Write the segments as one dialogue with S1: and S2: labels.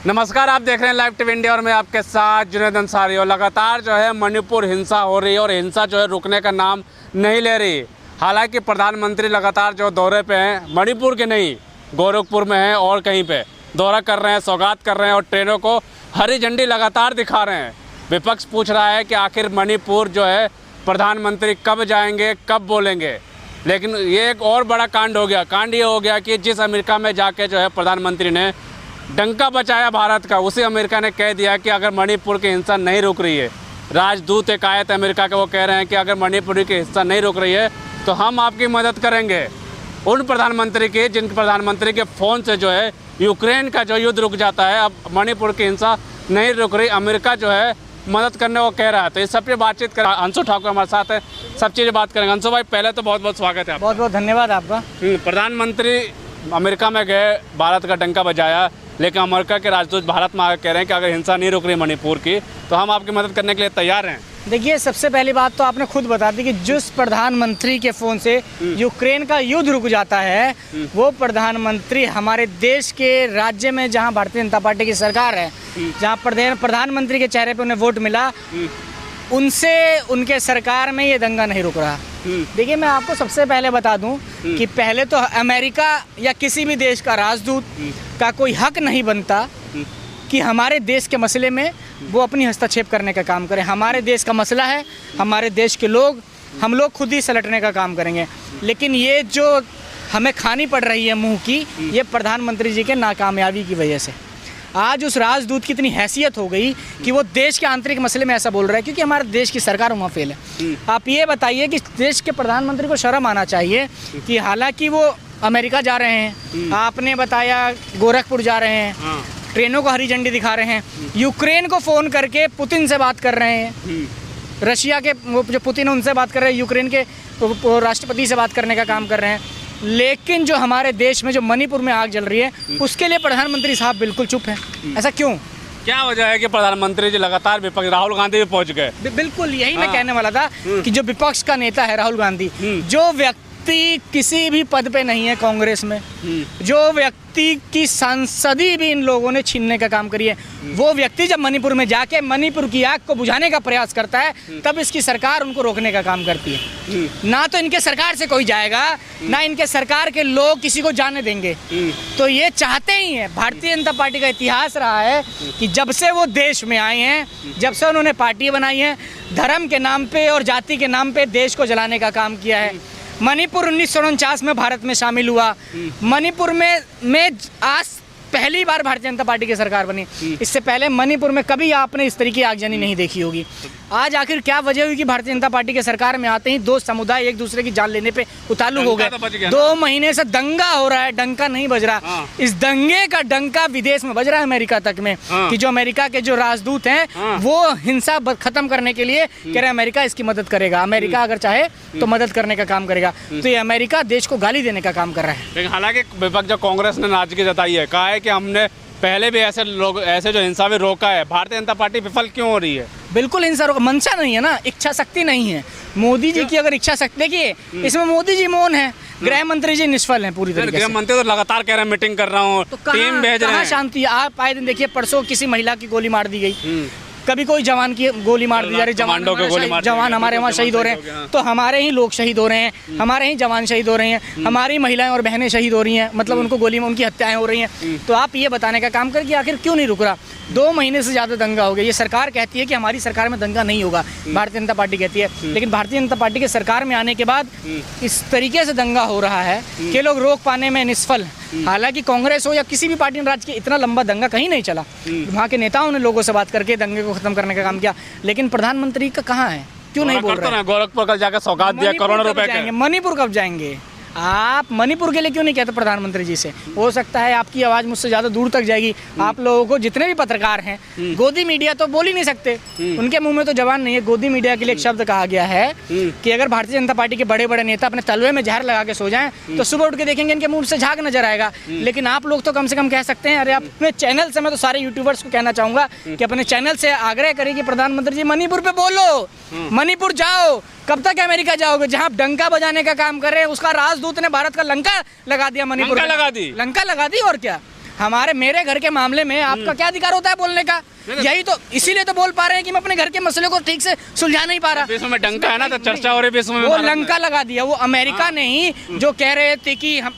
S1: नमस्कार, आप देख रहे हैं लाइव टीवी इंडिया और मैं आपके साथ जुनैद अंसारी। और लगातार जो है मणिपुर हिंसा हो रही है और हिंसा जो है रुकने का नाम नहीं ले रही। हालांकि प्रधानमंत्री लगातार जो दौरे पे हैं, मणिपुर के नहीं गोरखपुर में हैं और कहीं पे दौरा कर रहे हैं, सौगात कर रहे हैं और ट्रेनों को हरी झंडी लगातार दिखा रहे हैं। विपक्ष पूछ रहा है कि आखिर मणिपुर जो है प्रधानमंत्री कब जाएंगे, कब बोलेंगे। लेकिन ये एक और बड़ा कांड हो गया। कांड ये हो गया कि जिस अमेरिका में जाके जो है प्रधानमंत्री ने डंका बचाया भारत का, उसी अमेरिका ने कह दिया कि अगर मणिपुर की हिंसा नहीं रुक रही है, राजदूत एक आए थे अमेरिका के, वो कह रहे हैं कि अगर मणिपुर की हिंसा नहीं रुक रही है तो हम आपकी मदद करेंगे। उन प्रधानमंत्री की जिन प्रधानमंत्री के फ़ोन से जो है यूक्रेन का जो युद्ध रुक जाता है, अब मणिपुर की हिंसा नहीं रुक रही, अमेरिका जो है मदद करने को कह रहा है। तो इस सब पे बातचीत कर अंशु ठाकुर हमारे साथ है, सब चीज़ें बात करेंगे। अंशु भाई, पहले तो बहुत बहुत स्वागत है आपका।
S2: बहुत बहुत धन्यवाद आपका।
S1: प्रधानमंत्री अमेरिका में गए, भारत का डंका बजाया, लेकिन अमेरिका के राजदूत भारत में आकर कह रहे हैं कि अगर हिंसा नहीं रुक रही मणिपुर की तो हम आपकी मदद करने के लिए तैयार हैं।
S2: देखिए, सबसे पहली बात तो आपने खुद बता दी कि जिस प्रधानमंत्री के फ़ोन से यूक्रेन का युद्ध रुक जाता है, वो प्रधानमंत्री हमारे देश के राज्य में जहां भारतीय जनता पार्टी की सरकार है, जहां प्रधानमंत्री के चेहरे पे उन्हें वोट मिला, उनसे उनके सरकार में ये दंगा नहीं रुक रहा। देखिए, मैं आपको सबसे पहले बता दूं कि पहले तो अमेरिका या किसी भी देश का राजदूत का कोई हक नहीं बनता कि हमारे देश के मसले में वो अपनी हस्तक्षेप करने का काम करे। हमारे देश का मसला है, हमारे देश के लोग, हम लोग खुद ही सलटने का काम करेंगे। लेकिन ये जो हमें खानी पड़ रही है मुंह की, ये प्रधानमंत्री जी के नाकामयाबी की वजह से। आज उस राजदूत की इतनी हैसियत हो गई कि वो देश के आंतरिक मसले में ऐसा बोल रहा है, क्योंकि हमारे देश की सरकार वहाँ फेल है। आप ये बताइए कि देश के प्रधानमंत्री को शर्म आना चाहिए कि हालांकि वो अमेरिका जा रहे हैं, आपने बताया गोरखपुर जा रहे हैं, ट्रेनों को हरी झंडी दिखा रहे हैं, यूक्रेन को फ़ोन करके पुतिन से बात कर रहे हैं, रशिया के वो जो पुतिन है उनसे बात कर रहे हैं, यूक्रेन के राष्ट्रपति से बात करने का काम कर रहे हैं। लेकिन जो हमारे देश में जो मणिपुर में आग जल रही है, उसके लिए प्रधानमंत्री साहब बिल्कुल चुप हैं। ऐसा क्यों?
S1: क्या वजह है कि प्रधानमंत्री जी लगातार विपक्ष, राहुल गांधी भी पहुंच गए?
S2: बिल्कुल यही मैं कहने वाला था कि जो विपक्ष का नेता है राहुल गांधी, जो व्यक्ति किसी भी पद पे नहीं है कांग्रेस में, जो व्यक्ति की सांसदी भी इन लोगों ने छीनने का काम करी है, वो व्यक्ति जब मणिपुर में जाके मणिपुर की आग को बुझाने का प्रयास करता है, तब इसकी सरकार उनको रोकने का काम करती है। ना तो इनके सरकार से कोई जाएगा, ना इनके सरकार के लोग किसी को जाने देंगे। तो ये चाहते ही हैं। भारतीय जनता पार्टी का इतिहास रहा है कि जब से वो देश में आए हैं, जब से उन्होंने पार्टी बनाई है, धर्म के नाम पे और जाति के नाम पे देश को जलाने का काम किया है। मणिपुर 1949 में भारत में शामिल हुआ। मणिपुर में आज पहली बार भारतीय जनता पार्टी की सरकार बनी। इससे पहले मणिपुर में कभी आपने इस तरीके की आगजनी नहीं देखी होगी। आज आखिर क्या वजह हुई कि भारतीय जनता पार्टी की सरकार में आते ही दो समुदाय एक दूसरे की जान लेने पे उतालू हो गए? 2 महीने से दंगा हो रहा है, डंका नहीं बज रहा। इस दंगे का डंका विदेश में बज रहा है, अमेरिका तक में, कि जो अमेरिका के जो राजदूत हैं वो हिंसा खत्म करने के लिए कह रहे हैं अमेरिका इसकी मदद करेगा, अमेरिका अगर चाहे तो मदद करने का काम करेगा। तो ये अमेरिका देश को गाली देने का काम कर रहा है।
S1: लेकिन हालांकि विपक्ष जो कांग्रेस ने नाराजगी जताई है, कहा है कि हमने पहले भी ऐसे लोग ऐसे जो हिंसा में रोका है, भारतीय जनता पार्टी विफल क्यों हो रही है?
S2: बिल्कुल हिंसा रोका, मंशा नहीं है ना, इच्छा शक्ति नहीं है। मोदी जी की अगर इच्छा शक्ति, देखिए इसमें मोदी जी मौन है, गृह मंत्री जी निष्फल हैं पूरी तरीके से।
S1: गृह मंत्री तो लगातार कह रहे हैं मीटिंग कर रहा हूँ,
S2: तो
S1: टीम भेज रहे हैं।
S2: शांति आप आए दिन देखिए, परसों किसी महिला की गोली मार दी गई, कभी कोई जवान की गोली मार दी जा रही, जवान हमारे वहाँ शहीद हो रहे हैं। तो हमारे ही लोग शहीद हो रहे हैं, हमारे ही जवान शहीद हो रहे हैं, हमारी महिलाएं और बहनें शहीद हो रही हैं, मतलब उनको गोली में उनकी हत्याएं हो रही हैं। तो आप ये बताने का काम करें कि आखिर क्यों नहीं रुक रहा? 2 महीने से ज़्यादा दंगा हो गया। ये सरकार कहती है कि हमारी सरकार में दंगा नहीं होगा, भारतीय जनता पार्टी कहती है, लेकिन भारतीय जनता पार्टी के सरकार में आने के बाद इस तरीके से दंगा हो रहा है कि लोग रोक पाने में निष्फल। हालांकि कांग्रेस हो या किसी भी पार्टी ने राज्य के इतना लंबा दंगा कहीं नहीं चला। वहाँ के नेताओं ने लोगों से बात करके दंगे को खत्म करने का काम किया, लेकिन प्रधानमंत्री का कहाँ है? क्यों नहीं बोल रहे?
S1: गोरखपुर कल जाकर सौगात दिया, करोड़ों रुपए के।
S2: मणिपुर कब जाएंगे आप? मणिपुर के लिए क्यों नहीं कहते प्रधानमंत्री जी से? हो सकता है आपकी आवाज़ मुझसे ज़्यादा दूर तक जाएगी। आप लोगों को जितने भी पत्रकार हैं, गोदी मीडिया तो बोल ही नहीं सकते, उनके मुंह में तो जबान नहीं है। गोदी मीडिया के लिए एक शब्द कहा गया है कि अगर भारतीय जनता पार्टी के बड़े बड़े नेता अपने तलवे में जहर लगा के सो जाएं तो सुबह उठ के देखेंगे इनके मुंह से झाग नजर आएगा। लेकिन आप लोग तो कम से कम कह सकते हैं। अरे अपने चैनल से मैं तो सारे यूट्यूबर्स को कहना चाहूँगा कि अपने चैनल से आग्रह करें कि प्रधानमंत्री जी मणिपुर पे बोलो, मणिपुर जाओ। कब तक अमेरिका जाओगे जहां आप डंका बजाने का काम कर रहे हैं? उसका राजदूत ने भारत का लंका लगा दिया, मणिपुर
S1: लंका लगा दी
S2: और क्या। हमारे मेरे घर के मामले में आपका क्या अधिकार होता है बोलने का? यही तो इसीलिए तो बोल पा रहे हैं कि मैं अपने घर के मसले को ठीक से सुलझा नहीं पा रहा।
S1: विश्व में डंका है ना, तो चर्चा हो रही है विश्व में।
S2: वो लंका लगा दिया, वो अमेरिका ने ही जो कह रहे थे कि हम,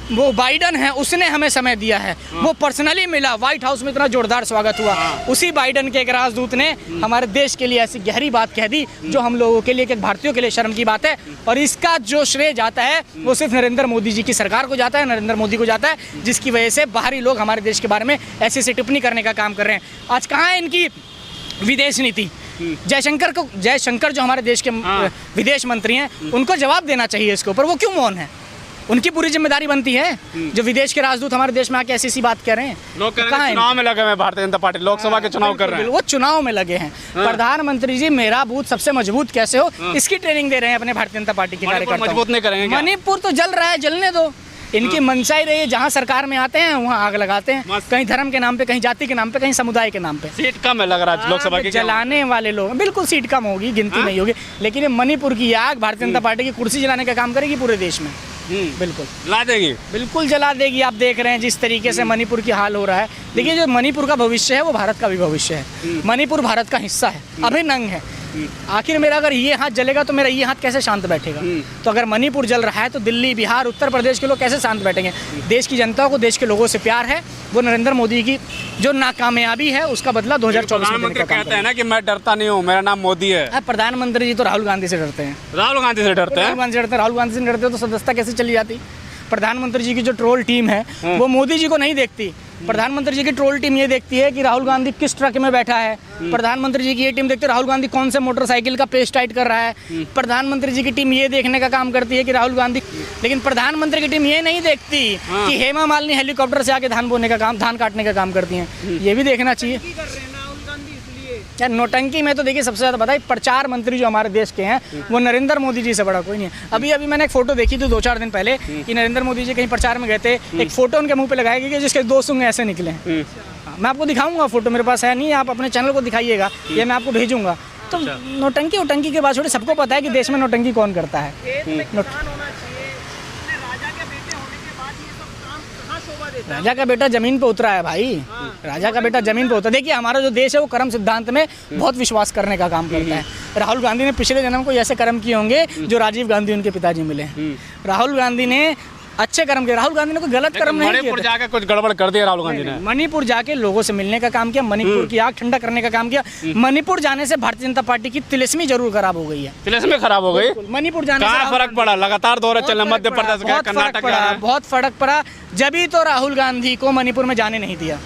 S2: वो बाइडन है, उसने हमें समय दिया है, वो पर्सनली मिला, व्हाइट हाउस में इतना जोरदार स्वागत हुआ। उसी बाइडन के एक राजदूत ने हमारे देश के लिए ऐसी गहरी बात कह दी जो हम लोगों के लिए, एक भारतीयों के लिए शर्म की बात है। और इसका जो श्रेय जाता है वो सिर्फ नरेंद्र मोदी जी की सरकार को जाता है, नरेंद्र मोदी को जाता है, जिसकी वजह से बाहरी लोग हमारे देश के बारे में ऐसी ऐसी टिप्पणी करने का काम कर रहे हैं। आज कहाँ है इनकी विदेश नीति? जयशंकर जो हमारे देश के विदेश मंत्री हैं, उनको जवाब देना चाहिए इसके ऊपर। वो क्यों मौन है? उनकी पूरी जिम्मेदारी बनती है। जो विदेश के राजदूत हमारे देश में आके ऐसी ऐसी बात कह रहे हैं।
S1: लोग कह रहे हैं चुनाव में लगे हुए हैं, भारतीय जनता पार्टी लोकसभा के चुनाव कर रहे हैं।
S2: वो चुनाव में लगे हैं। प्रधानमंत्री जी मेरा बूथ सबसे मजबूत कैसे हो, इसकी ट्रेनिंग दे रहे हैं अपने भारतीय जनता पार्टी के कार्यकर्ताओं।
S1: मजबूत नहीं करेंगे क्या?
S2: मणिपुर तो जल रहा है, जलने दो। इनकी मंशा ही रही है, जहाँ सरकार में आते हैं वहाँ आग लगाते हैं, कहीं धर्म के नाम पे, कहीं जाति के नाम पे, कहीं समुदाय के नाम पे।
S1: सीट कम है लग रहा है लोकसभा की।
S2: जलाने वाले लोग, बिल्कुल सीट कम होगी, गिनती नहीं होगी, लेकिन ये मणिपुर की आग भारतीय जनता पार्टी की कुर्सी जलाने का काम करेगी पूरे देश में। बिल्कुल
S1: ला देगी,
S2: बिल्कुल जला देगी। आप देख रहे हैं जिस तरीके से मणिपुर की हाल हो रहा है। देखिए, जो मणिपुर का भविष्य है वो भारत का भी भविष्य है। मणिपुर भारत का हिस्सा है, अभिन्न है। आखिर मेरा अगर ये हाथ जलेगा तो मेरा ये हाथ कैसे शांत बैठेगा? तो अगर मणिपुर जल रहा है तो दिल्ली, बिहार, उत्तर प्रदेश के लोग कैसे शांत बैठेंगे? देश की जनता को, देश के लोगों से प्यार है। वो नरेंद्र मोदी की जो नाकामयाबी है उसका बदला 2024 में देने का काम
S1: कहते हैं ना कि मैं डरता नहीं हूँ, मेरा नाम मोदी है।
S2: प्रधानमंत्री जी तो राहुल गांधी से डरते हैं।
S1: राहुल गांधी से डरते हैं?
S2: राहुल गांधी से डरते तो सदस्यता कैसे चली जाती? प्रधानमंत्री जी की जो ट्रोल टीम है वो मोदी जी को नहीं देखती। प्रधानमंत्री जी की ट्रोल टीम ये देखती है कि राहुल गांधी किस ट्रक में बैठा है। प्रधानमंत्री जी की ये टीम देखती है राहुल गांधी कौन से मोटरसाइकिल का पेज टाइट कर रहा है। प्रधानमंत्री जी की टीम ये देखने का काम करती है कि राहुल गांधी, लेकिन प्रधानमंत्री की टीम ये नहीं देखती कि हेमा मालिनी हेलीकॉप्टर से आके धान बोने का काम, धान काटने का काम करती हैं। ये भी देखना चाहिए यार। नोटंकी में तो देखिए सबसे ज़्यादा बताइए, प्रचार मंत्री जो हमारे देश के हैं वो नरेंद्र मोदी जी से बड़ा कोई नहीं है। अभी मैंने एक फोटो देखी थी 2-4 दिन पहले कि नरेंद्र मोदी जी कहीं प्रचार में गए थे, एक फोटो उनके मुंह पे लगाई गई जिसके 2 सूंघ ऐसे निकले। मैं आपको दिखाऊंगा फोटो, मेरे पास है नहीं, आप अपने चैनल को दिखाइएगा, ये मैं आपको भेजूंगा। तो नोटंकी उटंकी के बाद छोड़े, सबको पता है कि देश में नोटंकी कौन करता है। राजा का बेटा जमीन पे उतरा है भाई, राजा का बेटा जमीन पे उतरा। देखिए, हमारा जो देश है वो कर्म सिद्धांत में बहुत विश्वास करने का काम करता है। राहुल गांधी ने पिछले जन्म को ऐसे कर्म किए होंगे जो राजीव गांधी उनके पिताजी मिले। राहुल गांधी ने अच्छे कर्म किए, राहुल गांधी ने कोई गलत कर्म नहीं किया।
S1: मणिपुर जाके कुछ गड़बड़ कर दिया राहुल गांधी ने।
S2: मणिपुर जाके लोगों से मिलने का काम किया, मणिपुर की आग ठंडा करने का काम किया। मणिपुर जाने से भारतीय जनता पार्टी की तिलिस्मी जरूर खराब हो गई है।
S1: तिलिस्मी खराब हो गई?
S2: मणिपुर जाने से
S1: कहाँ फर्क पड़ा? लगातार दौरे चल मध्य प्रदेश, कर्नाटक,
S2: बहुत फर्क पड़ा। जब ही तो राहुल गांधी को मणिपुर में जाने नहीं दिया।